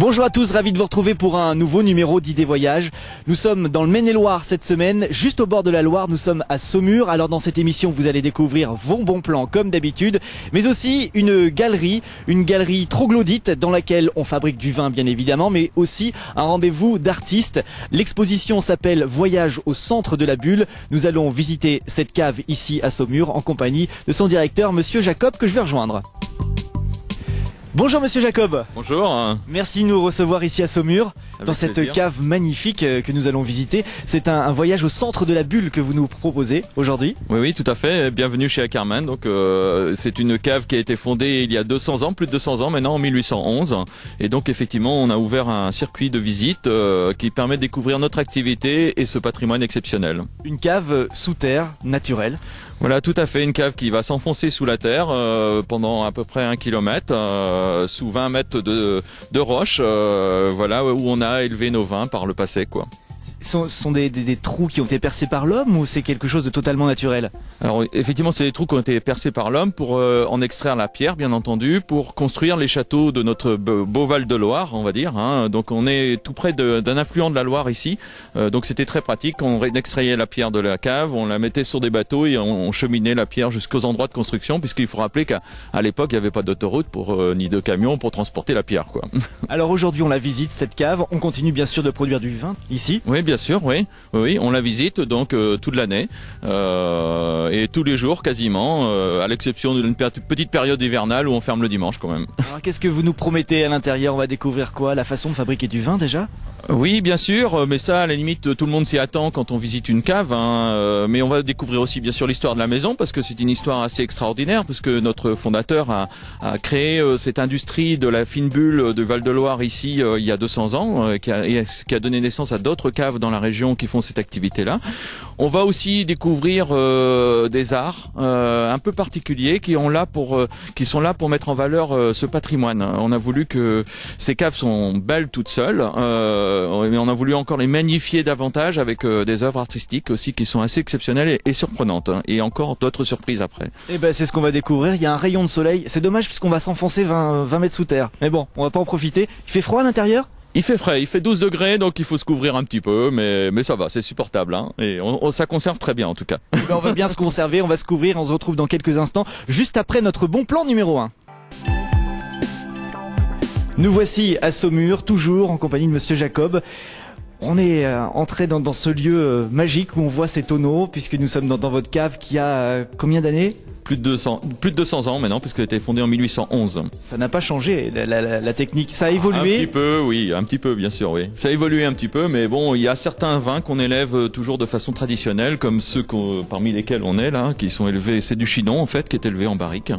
Bonjour à tous, ravi de vous retrouver pour un nouveau numéro d'Idées Voyage. Nous sommes dans le Maine-et-Loire cette semaine, juste au bord de la Loire, nous sommes à Saumur. Alors dans cette émission, vous allez découvrir vos bons plans comme d'habitude, mais aussi une galerie troglodyte dans laquelle on fabrique du vin bien évidemment, mais aussi un rendez-vous d'artistes. L'exposition s'appelle Voyage au centre de la bulle. Nous allons visiter cette cave ici à Saumur en compagnie de son directeur, Monsieur Jacob, que je vais rejoindre. Bonjour Monsieur Jacob. Bonjour. Merci de nous recevoir ici à Saumur, Avec dans cette plaisir. cave magnifique que nous allons visiter. C'est un voyage au centre de la bulle que vous nous proposez aujourd'hui. Oui, tout à fait. Bienvenue chez Ackermann. Donc, c'est une cave qui a été fondée il y a 200 ans, plus de 200 ans maintenant, en 1811. Et donc, effectivement, on a ouvert un circuit de visite qui permet de découvrir notre activité et ce patrimoine exceptionnel. Une cave sous terre, naturelle. Voilà, tout à fait. Une cave qui va s'enfoncer sous la terre pendant à peu près 1 kilomètre, sous 20 mètres de roche, voilà, où on a élevé nos vins par le passé, quoi. Ce sont des trous qui ont été percés par l'homme ou c'est quelque chose de totalement naturel? Alors effectivement, c'est des trous qui ont été percés par l'homme pour en extraire la pierre, bien entendu, pour construire les châteaux de notre beau Val de Loire, on va dire. Hein. Donc on est tout près d'un affluent de la Loire ici, donc c'était très pratique. On extrayait la pierre de la cave, on la mettait sur des bateaux et on cheminait la pierre jusqu'aux endroits de construction, puisqu'il faut rappeler qu'à l'époque il n'y avait pas d'autoroute ni de camion pour transporter la pierre, quoi. Alors aujourd'hui on la visite cette cave, on continue bien sûr de produire du vin ici. Oui, bien sûr, oui, on la visite donc toute l'année et tous les jours quasiment, à l'exception d'une petite période hivernale où on ferme le dimanche quand même. Alors qu'est-ce que vous nous promettez à l'intérieur? On va découvrir quoi? La façon de fabriquer du vin déjà? Oui, bien sûr, mais ça, à la limite, tout le monde s'y attend quand on visite une cave. Hein, mais on va découvrir aussi, bien sûr, l'histoire de la maison, parce que c'est une histoire assez extraordinaire, parce que notre fondateur a créé cette industrie de la fine bulle de Val-de-Loire ici il y a 200 ans, qui a donné naissance à d'autres caves dans la région qui font cette activité-là. On va aussi découvrir des arts un peu particuliers qui sont là pour mettre en valeur ce patrimoine. On a voulu que ces caves sont belles toutes seules. Mais on a voulu encore les magnifier davantage avec des œuvres artistiques aussi qui sont assez exceptionnelles et surprenantes, hein, et encore d'autres surprises après. Eh ben c'est ce qu'on va découvrir, il y a un rayon de soleil, c'est dommage puisqu'on va s'enfoncer 20 mètres sous terre. Mais bon, on va pas en profiter. Il fait froid à l'intérieur? Il fait frais, il fait 12 degrés, donc il faut se couvrir un petit peu, mais ça va, c'est supportable, hein, et ça conserve très bien en tout cas. Eh ben, on va bien se conserver, on va se couvrir, on se retrouve dans quelques instants, juste après notre bon plan numéro 1. Nous voici à Saumur, toujours en compagnie de Monsieur Jacob. On est entré dans ce lieu magique où on voit ces tonneaux, puisque nous sommes dans votre cave qui a combien d'années? Plus de 200 ans maintenant, puisqu'elle a été fondée en 1811. Ça n'a pas changé, la technique, ça a évolué. Un petit peu, oui, un petit peu, bien sûr, oui. Ça a évolué un petit peu, mais bon, il y a certains vins qu'on élève toujours de façon traditionnelle, comme ceux parmi lesquels on est là, qui sont élevés. C'est du Chinon en fait, qui est élevé en barrique.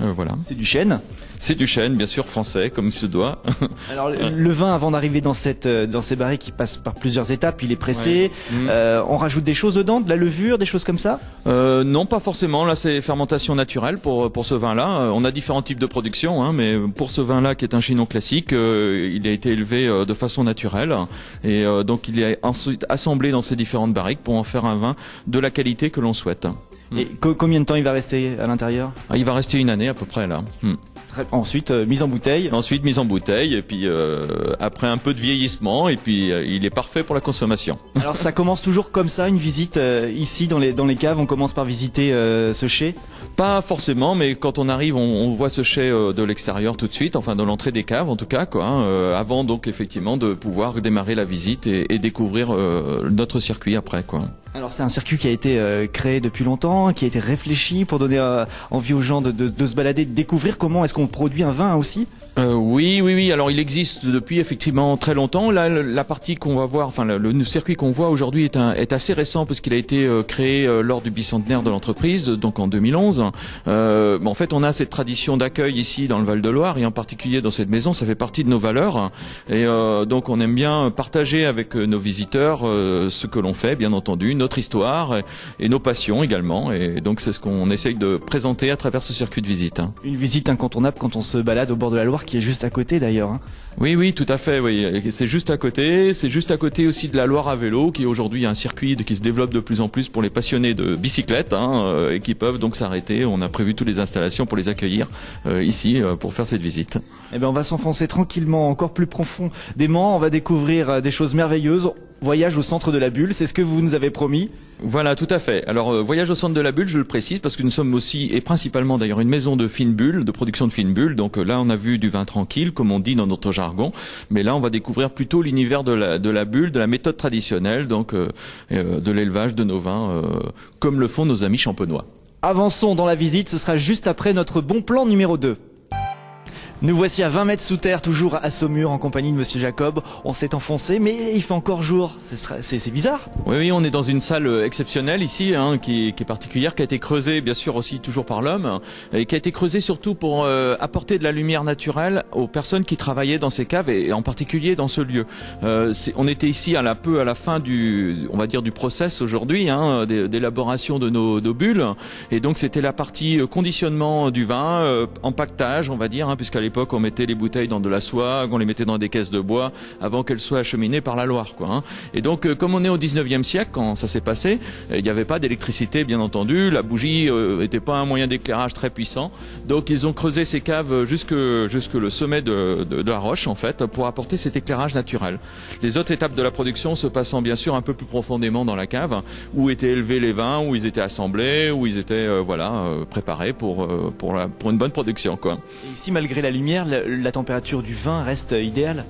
Voilà. C'est du chêne. C'est du chêne, bien sûr, français, comme il se doit. Alors le vin, avant d'arriver dans ces barriques, il passe par plusieurs étapes. Il est pressé. Ouais. On rajoute des choses dedans, de la levure, des choses comme ça? Non, pas forcément. Là, c'est fermentation naturelle pour ce vin-là. On a différents types de production, hein, mais pour ce vin-là, qui est un Chinon classique, il a été élevé de façon naturelle, et donc il est ensuite assemblé dans ces différentes barriques pour en faire un vin de la qualité que l'on souhaite. Et combien de temps il va rester à l'intérieur? Il va rester 1 année à peu près là. Ensuite mise en bouteille. Ensuite mise en bouteille, et puis après un peu de vieillissement, et puis il est parfait pour la consommation. Alors ça commence toujours comme ça, une visite ici dans les caves, on commence par visiter ce chai? Pas forcément, mais quand on arrive, on voit ce chai de l'extérieur tout de suite, enfin de l'entrée des caves en tout cas, quoi, hein, avant donc effectivement de pouvoir démarrer la visite et découvrir notre circuit après, quoi. Alors c'est un circuit qui a été créé depuis longtemps, qui a été réfléchi pour donner envie aux gens de se balader, de découvrir comment est-ce qu'on produit un vin aussi. Oui. Alors il existe depuis effectivement très longtemps. Là, la partie qu'on va voir, enfin le circuit qu'on voit aujourd'hui est assez récent parce qu'il a été créé lors du bicentenaire de l'entreprise, donc en 2011. En fait, on a cette tradition d'accueil ici dans le Val-de-Loire et en particulier dans cette maison, ça fait partie de nos valeurs. Et donc on aime bien partager avec nos visiteurs ce que l'on fait, bien entendu, notre histoire et nos passions également. Et donc c'est ce qu'on essaye de présenter à travers ce circuit de visite. Une visite incontournable quand on se balade au bord de la Loire. qui est juste à côté d'ailleurs. Hein. Oui, oui, tout à fait. Oui, c'est juste à côté. C'est juste à côté aussi de la Loire à vélo, qui est aujourd'hui un circuit qui se développe de plus en plus pour les passionnés de bicyclette, et qui peuvent donc s'arrêter. On a prévu toutes les installations pour les accueillir ici pour faire cette visite. Eh bien, on va s'enfoncer tranquillement, encore plus profondément. On va découvrir des choses merveilleuses. Voyage au centre de la bulle, c'est ce que vous nous avez promis. Voilà, tout à fait. Alors, voyage au centre de la bulle, je le précise, parce que nous sommes aussi, et principalement d'ailleurs, une maison de fines bulles, de production de fines bulles. Donc là, on a vu du vin tranquille, comme on dit dans notre jargon. Mais là, on va découvrir plutôt l'univers de la bulle, de la méthode traditionnelle, donc de l'élevage de nos vins, comme le font nos amis champenois. Avançons dans la visite, ce sera juste après notre bon plan numéro 2. Nous voici à 20 mètres sous terre, toujours à Saumur, en compagnie de Monsieur Jacob. On s'est enfoncé, mais il fait encore jour. C'est bizarre. Oui, oui, on est dans une salle exceptionnelle ici, qui est particulière, qui a été creusée, bien sûr, aussi toujours par l'homme, et qui a été creusée surtout pour apporter de la lumière naturelle aux personnes qui travaillaient dans ces caves, et en particulier dans ce lieu. On était ici à la fin on va dire du process aujourd'hui, d'élaboration de nos bulles, et donc c'était la partie conditionnement du vin, empaquetage, on va dire, puisqu'à l'époque on mettait les bouteilles dans de la soie, on les mettait dans des caisses de bois avant qu'elles soient acheminées par la Loire, quoi. Et donc comme on est au 19e siècle quand ça s'est passé, il n'y avait pas d'électricité bien entendu, la bougie n'était pas un moyen d'éclairage très puissant, donc ils ont creusé ces caves jusque le sommet de la roche en fait pour apporter cet éclairage naturel. Les autres étapes de la production se passant bien sûr un peu plus profondément dans la cave où étaient élevés les vins, où ils étaient assemblés, où ils étaient préparés pour une bonne production, quoi. Et ici, malgré la lumière, la température du vin reste idéale.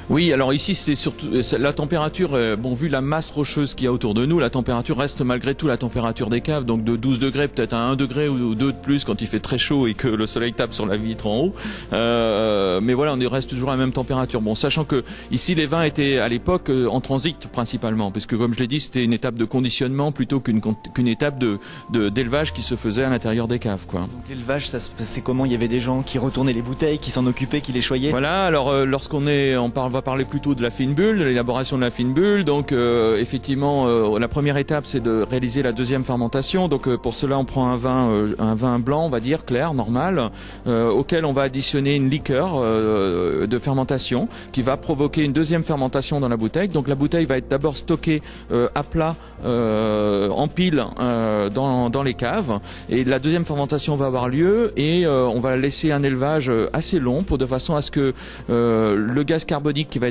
Oui, alors ici c'est surtout la température, vu la masse rocheuse qu'il y a autour de nous, la température reste malgré tout la température des caves, donc de 12 degrés peut-être à 1 degré ou 2 de plus quand il fait très chaud et que le soleil tape sur la vitre en haut. Mais voilà, on reste toujours à la même température. Bon, sachant que ici les vins étaient à l'époque en transit principalement, puisque comme je l'ai dit, c'était une étape de conditionnement plutôt qu'une étape d'élevage qui se faisait à l'intérieur des caves, quoi. Donc l'élevage, ça se passait comment? Il y avait des gens qui retournaient les bouteilles, qui s'en occupaient, qui les choyaient? Voilà, alors on va parler plutôt de la fine bulle, de l'élaboration de la fine bulle. Donc effectivement, la première étape c'est de réaliser la deuxième fermentation. Donc pour cela on prend un vin blanc, on va dire clair, normal, auquel on va additionner une liqueur de fermentation qui va provoquer une deuxième fermentation dans la bouteille. Donc la bouteille va être d'abord stockée à plat en pile dans les caves, et la deuxième fermentation va avoir lieu et on va laisser un élevage assez long de façon à ce que le gaz carbonique qui va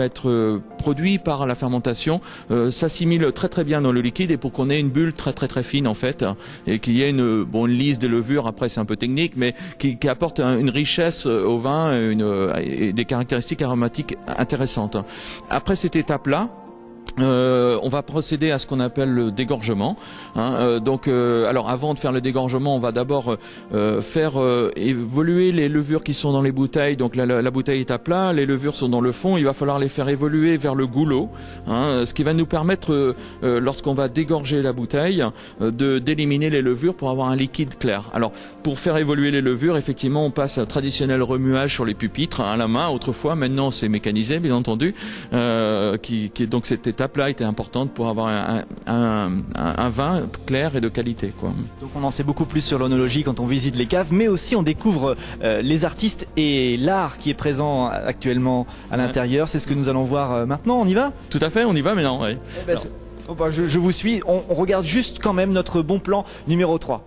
être produit par la fermentation s'assimile très très bien dans le liquide, et pour qu'on ait une bulle très très très fine en fait, et qu'il y ait une lisse des levures, après c'est un peu technique, mais qui apporte une richesse au vin et des caractéristiques aromatiques intéressantes. Après cette étape-là, on va procéder à ce qu'on appelle le dégorgement. Alors avant de faire le dégorgement, on va d'abord faire évoluer les levures qui sont dans les bouteilles. Donc la bouteille est à plat, les levures sont dans le fond. Il va falloir les faire évoluer vers le goulot, ce qui va nous permettre, lorsqu'on va dégorger la bouteille, d'éliminer les levures pour avoir un liquide clair. Alors pour faire évoluer les levures, effectivement, on passe à un traditionnel remuage sur les pupitres à la main. Autrefois, maintenant c'est mécanisé, bien entendu, donc cette étape-là était importante pour avoir un vin clair et de qualité, quoi. Donc on en sait beaucoup plus sur l'œnologie quand on visite les caves, mais aussi on découvre les artistes et l'art qui est présent actuellement à l'intérieur. C'est ce que nous allons voir maintenant. On y va? Tout à fait, on y va maintenant. Ouais. Je vous suis. On regarde juste quand même notre bon plan numéro 3.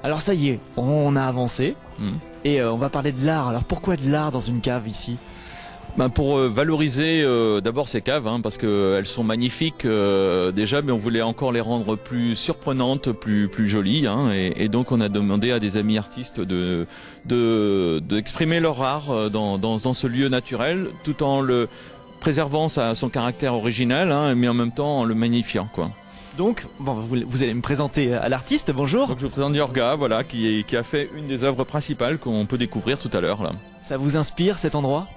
Alors ça y est, on a avancé et on va parler de l'art. Alors pourquoi de l'art dans une cave ici? Pour valoriser d'abord ces caves, parce qu'elles sont magnifiques déjà, mais on voulait encore les rendre plus surprenantes, plus jolies, et donc on a demandé à des amis artistes d'exprimer leur art dans ce lieu naturel, tout en le préservant son caractère original, mais en même temps en le magnifiant, quoi. Donc, vous allez me présenter à l'artiste, bonjour. Donc je vous présente Jorga, voilà, qui a fait une des œuvres principales qu'on peut découvrir tout à l'heure, là. Ça vous inspire cet endroit?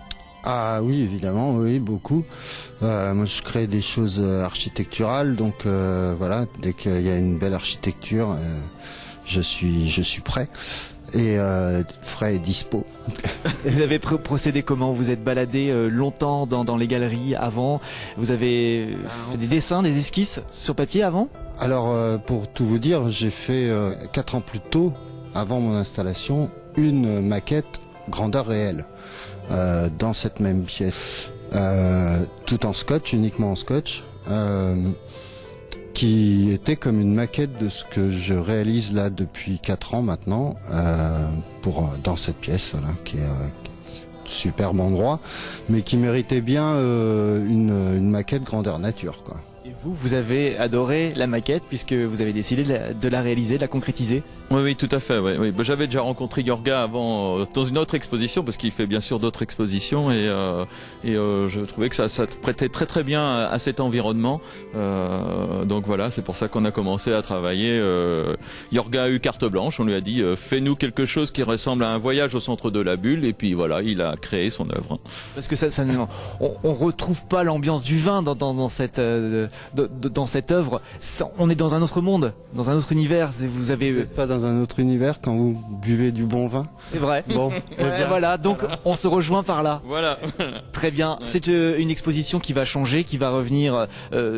Ah oui, évidemment, oui, beaucoup. Moi je crée des choses architecturales, donc voilà, dès qu'il y a une belle architecture, je suis prêt. et frais et dispo. Vous avez procédé comment? Vous êtes baladé longtemps dans les galeries avant? Vous avez fait des dessins, des esquisses sur papier avant? Alors pour tout vous dire, j'ai fait 4 ans plus tôt, avant mon installation, une maquette grandeur réelle dans cette même pièce, tout en scotch, uniquement en scotch, qui était comme une maquette de ce que je réalise là depuis 4 ans maintenant, dans cette pièce, voilà, qui est superbe endroit, mais qui méritait bien une maquette grandeur nature, quoi. Et vous avez adoré la maquette puisque vous avez décidé de la réaliser, de la concrétiser? Oui, tout à fait. Oui. J'avais déjà rencontré Yorga avant dans une autre exposition, parce qu'il fait bien sûr d'autres expositions, et je trouvais que ça prêtait très très bien à cet environnement. Donc voilà, c'est pour ça qu'on a commencé à travailler. Yorga a eu carte blanche, on lui a dit fais-nous quelque chose qui ressemble à un voyage au centre de la bulle, et puis voilà, il a créé son œuvre. Parce que on retrouve pas l'ambiance du vin dans cette œuvre. On est dans un autre monde, dans un autre univers. Vous n'êtes pas dans un autre univers quand vous buvez du bon vin. C'est vrai. Bon, voilà. Donc on se rejoint par là. Voilà. Très bien. C'est une exposition qui va changer, qui va revenir.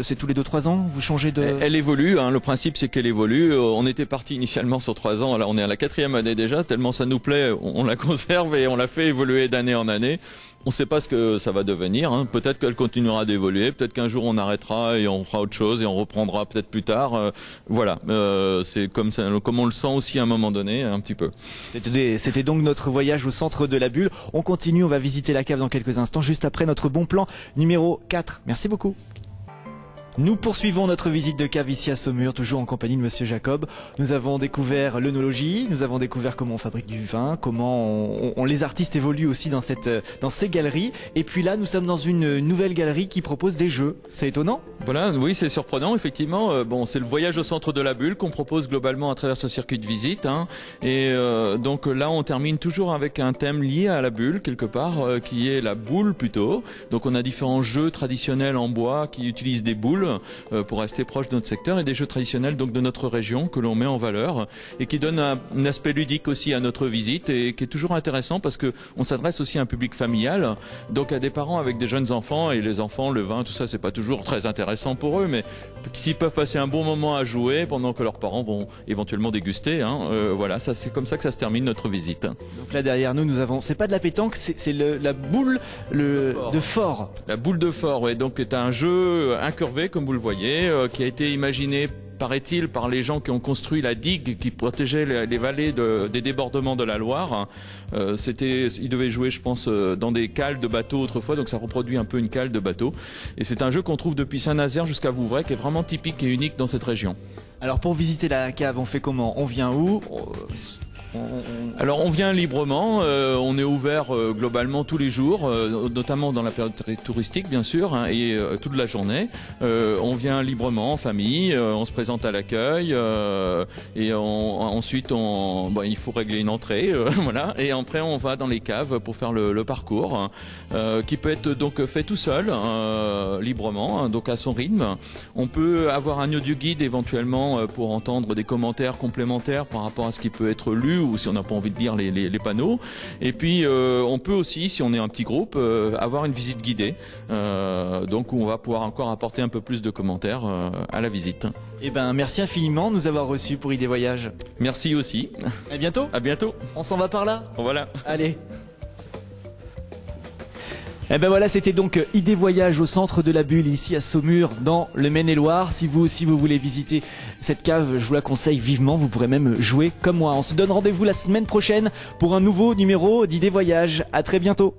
C'est tous les 2-3 ans. Vous changez de. Elle évolue. Hein, le principe, c'est qu'elle évolue. On était parti initialement sur 3 ans. Là, on est à la 4e année déjà. Tellement ça nous plaît, on la conserve et on la fait évoluer d'année en année. On ne sait pas ce que ça va devenir, hein. Peut-être qu'elle continuera d'évoluer, peut-être qu'un jour on arrêtera et on fera autre chose et on reprendra peut-être plus tard. Voilà, c'est comme ça, comme on le sent aussi à un moment donné, un petit peu. C'était donc notre voyage au centre de la bulle. On continue, on va visiter la cave dans quelques instants, juste après notre bon plan numéro 4. Merci beaucoup. Nous poursuivons notre visite de cave ici à Saumur, toujours en compagnie de Monsieur Jacob. Nous avons découvert l'œnologie, nous avons découvert comment on fabrique du vin, comment les artistes évoluent aussi dans ces galeries. Et puis là, nous sommes dans une nouvelle galerie qui propose des jeux. C'est étonnant. Voilà, oui, c'est surprenant, effectivement. Bon, c'est le voyage au centre de la bulle qu'on propose globalement à travers ce circuit de visite, hein. Et donc là, on termine toujours avec un thème lié à la bulle, quelque part, qui est la boule plutôt. Donc on a différents jeux traditionnels en bois qui utilisent des boules pour rester proche de notre secteur, et des jeux traditionnels donc de notre région que l'on met en valeur et qui donnent un aspect ludique aussi à notre visite, et qui est toujours intéressant parce que on s'adresse aussi à un public familial, donc à des parents avec des jeunes enfants, et les enfants, le vin, tout ça, c'est pas toujours très intéressant pour eux, mais s'ils peuvent passer un bon moment à jouer pendant que leurs parents vont éventuellement déguster, hein, voilà, ça c'est comme ça que ça se termine notre visite. Donc là derrière nous avons, c'est pas de la pétanque, c'est la boule de fort. La boule de fort, ouais, donc c'est un jeu incurvé comme vous le voyez, qui a été imaginé, paraît-il, par les gens qui ont construit la digue qui protégeait les vallées des débordements de la Loire. Ils devaient jouer, je pense, dans des cales de bateaux autrefois, donc ça reproduit un peu une cale de bateau. Et c'est un jeu qu'on trouve depuis Saint-Nazaire jusqu'à Vouvray, qui est vraiment typique et unique dans cette région. Alors pour visiter la cave, on fait comment? On vient où? Alors on vient librement, on est ouvert globalement tous les jours, notamment dans la période touristique bien sûr, hein, et toute la journée. On vient librement en famille, on se présente à l'accueil, et ensuite il faut régler une entrée, voilà, et après on va dans les caves pour faire le parcours, qui peut être donc fait tout seul, librement, hein, donc à son rythme. On peut avoir un audio guide éventuellement pour entendre des commentaires complémentaires par rapport à ce qui peut être lu, ou si on n'a pas envie de lire les panneaux. Et puis on peut aussi, si on est un petit groupe, avoir une visite guidée, donc où on va pouvoir encore apporter un peu plus de commentaires à la visite. Eh ben merci infiniment de nous avoir reçus pour ID Voyage. Merci aussi. À bientôt. À bientôt. On s'en va par là. Voilà. Allez. Eh ben voilà, c'était donc ID Voyage au centre de la bulle ici à Saumur dans le Maine-et-Loire. Si vous aussi vous voulez visiter cette cave, je vous la conseille vivement, vous pourrez même jouer comme moi. On se donne rendez-vous la semaine prochaine pour un nouveau numéro d'ID Voyage. À très bientôt.